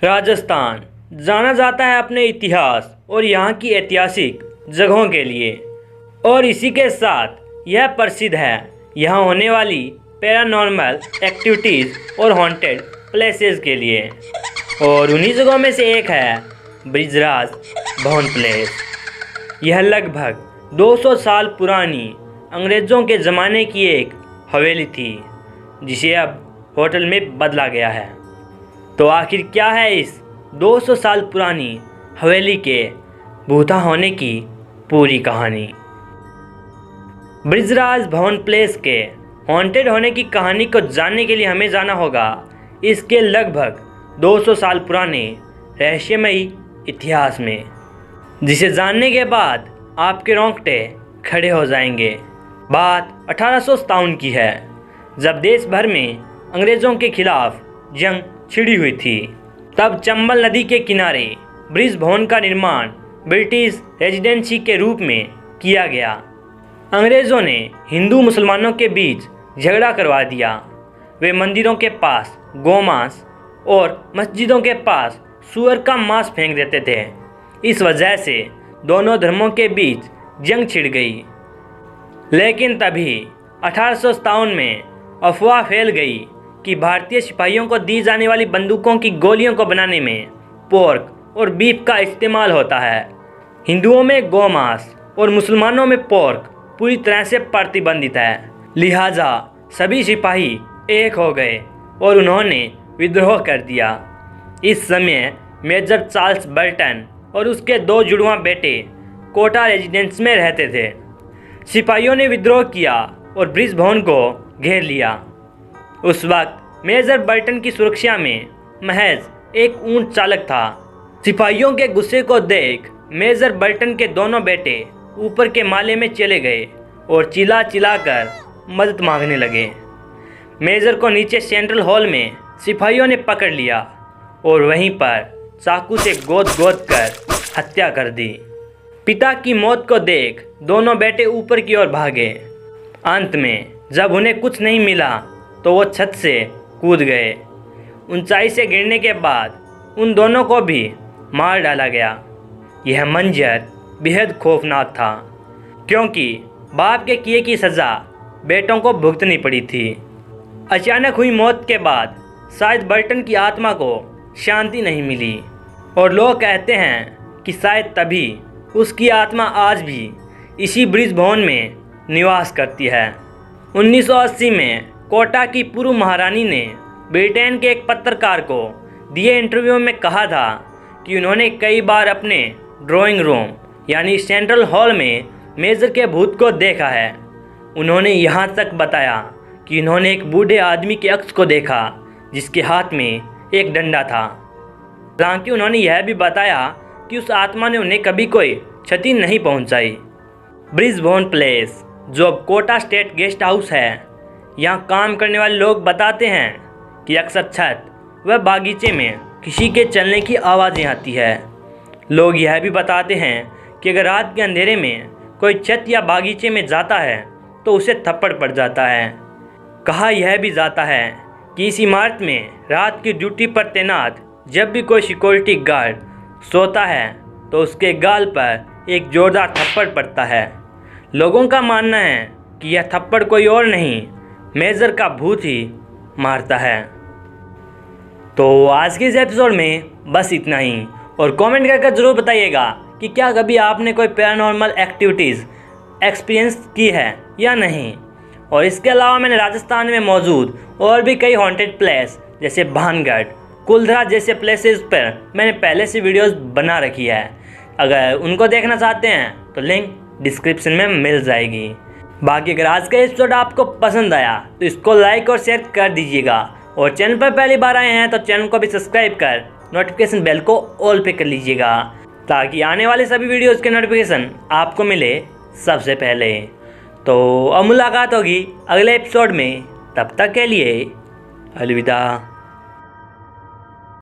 राजस्थान जाना जाता है अपने इतिहास और यहाँ की ऐतिहासिक जगहों के लिए, और इसी के साथ यह प्रसिद्ध है यहाँ होने वाली पैरानॉर्मल एक्टिविटीज़ और हॉन्टेड प्लेसेस के लिए। और उन्हीं जगहों में से एक है ब्रिजराज भवन प्लेस। यह लगभग 200 साल पुरानी अंग्रेज़ों के ज़माने की एक हवेली थी, जिसे अब होटल में बदला गया है। तो आखिर क्या है इस 200 साल पुरानी हवेली के भूता होने की पूरी कहानी। ब्रिजराज भवन प्लेस के हॉन्टेड होने की कहानी को जानने के लिए हमें जाना होगा इसके लगभग 200 साल पुराने रहस्यमयी इतिहास में, जिसे जानने के बाद आपके रोंगटे खड़े हो जाएंगे। बात 1857 की है, जब देश भर में अंग्रेज़ों के खिलाफ जंग छिड़ी हुई थी। तब चंबल नदी के किनारे ब्रिज भवन का निर्माण ब्रिटिश रेजिडेंसी के रूप में किया गया। अंग्रेज़ों ने हिंदू मुसलमानों के बीच झगड़ा करवा दिया। वे मंदिरों के पास गोमांस और मस्जिदों के पास सूअर का मांस फेंक देते थे। इस वजह से दोनों धर्मों के बीच जंग छिड़ गई। लेकिन तभी 1857 में अफवाह फैल गई कि भारतीय सिपाहियों को दी जाने वाली बंदूकों की गोलियों को बनाने में पोर्क और बीफ का इस्तेमाल होता है। हिंदुओं में गोमांस और मुसलमानों में पोर्क पूरी तरह से प्रतिबंधित है। लिहाजा सभी सिपाही एक हो गए और उन्होंने विद्रोह कर दिया। इस समय मेजर चार्ल्स बर्टन और उसके 2 जुड़वा बेटे कोटा रेजिडेंस में रहते थे। सिपाहियों ने विद्रोह किया और ब्रिज भवन को घेर लिया। उस वक्त मेजर बर्टन की सुरक्षा में महज एक ऊंट चालक था। सिपाहियों के गुस्से को देख मेजर बर्टन के दोनों बेटे ऊपर के माले में चले गए और चिल्ला चिल्लाकर मदद मांगने लगे। मेजर को नीचे सेंट्रल हॉल में सिपाहियों ने पकड़ लिया और वहीं पर चाकू से गोद गोद कर हत्या कर दी। पिता की मौत को देख दोनों बेटे ऊपर की ओर भागे। अंत में जब उन्हें कुछ नहीं मिला तो वो छत से कूद गए। ऊंचाई से गिरने के बाद उन दोनों को भी मार डाला गया। यह मंजर बेहद खौफनाक था, क्योंकि बाप के किए की सज़ा बेटों को भुगतनी पड़ी थी। अचानक हुई मौत के बाद शायद बर्टन की आत्मा को शांति नहीं मिली, और लोग कहते हैं कि शायद तभी उसकी आत्मा आज भी इसी ब्रिज भवन में निवास करती है। 1980 में कोटा की पूर्व महारानी ने ब्रिटेन के एक पत्रकार को दिए इंटरव्यू में कहा था कि उन्होंने कई बार अपने ड्राइंग रूम यानी सेंट्रल हॉल में मेजर के भूत को देखा है। उन्होंने यहाँ तक बताया कि उन्होंने एक बूढ़े आदमी के अक्स को देखा जिसके हाथ में एक डंडा था। हालांकि उन्होंने यह भी बताया कि उस आत्मा ने उन्हें कभी कोई क्षति नहीं पहुँचाई। ब्रिज भवन प्लेस जो अब कोटा स्टेट गेस्ट हाउस है, यहाँ काम करने वाले लोग बताते हैं कि अक्सर छत व बागीचे में किसी के चलने की आवाज़ें आती है। लोग यह भी बताते हैं कि अगर रात के अंधेरे में कोई छत या बागीचे में जाता है तो उसे थप्पड़ पड़ जाता है। कहा यह भी जाता है कि इस इमारत में रात की ड्यूटी पर तैनात जब भी कोई सिक्योरिटी गार्ड सोता है तो उसके गाल पर एक जोरदार थप्पड़ पड़ता है। लोगों का मानना है कि यह थप्पड़ कोई और नहीं, मेजर का भूत ही मारता है। तो आज के इस एपिसोड में बस इतना ही, और कमेंट करके ज़रूर बताइएगा कि क्या कभी आपने कोई पैरानॉर्मल एक्टिविटीज़ एक्सपीरियंस की है या नहीं। और इसके अलावा मैंने राजस्थान में मौजूद और भी कई हॉन्टेड प्लेस जैसे भानगढ़, कुलधरा जैसे प्लेसेस पर मैंने पहले से वीडियोस बना रखी है। अगर उनको देखना चाहते हैं तो लिंक डिस्क्रिप्शन में मिल जाएगी। बाकी अगर आज का एपिसोड आपको पसंद आया तो इसको लाइक और शेयर कर दीजिएगा, और चैनल पर पहली बार आए हैं तो चैनल को भी सब्सक्राइब कर नोटिफिकेशन बेल को ऑल पे कर लीजिएगा, ताकि आने वाले सभी वीडियोज़ के नोटिफिकेशन आपको मिले सबसे पहले। तो अब मुलाकात होगी अगले एपिसोड में, तब तक के लिए अलविदा।